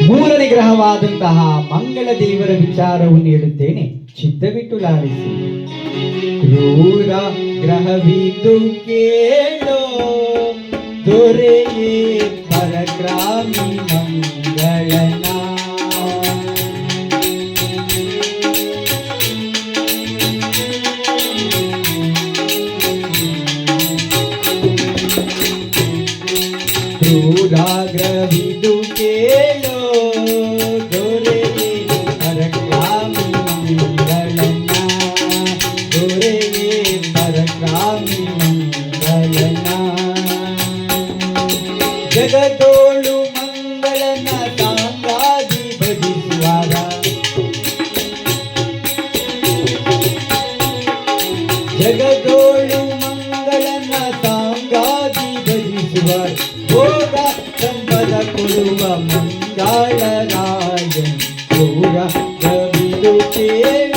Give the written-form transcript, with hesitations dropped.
ಮೂರನೇ ಗ್ರಹವಾದಂತಹ ಮಂಗಳ ದೇವರ ವಿಚಾರವನ್ನು ಹೇಳುತ್ತೇನೆ, ಚಿತ್ತವಿಟ್ಟು ಲಾಲಿಸಿ. ಕ್ರೂರ ಗ್ರಹವಿದು ಕೇಳೋ ದೊರೆಯೇ ಪರಗ್ರಾಮಿ ಮಂಗಳನ. ಕ್ರೂರ ಗ್ರಹವಿದು ಕೇಳೋ ದೊರೆಯೇ ಪರಗ್ರಾಮಿ ಮಂಗಳನ. ದೊರೆಯೇ ಪರಗ್ರಾಮಿ ಮಂಗಳನ. ಜಗದೋಳು ಮಂಗಳನ ಸಾಂಗಾದಿ ಭಜಿಸುವಾಗ. ಜಗದೋಳು ಮಂಗಳನ ಸಾಂಗಾದಿ ಭಜಿಸುವಾಗ. ಭೋಗ ಸಂಪದ ಕೊಡುವ ಮಂಗಳರಾಯನ್. ಕ್ರೂರ ಗವಿದು ಕೇಳ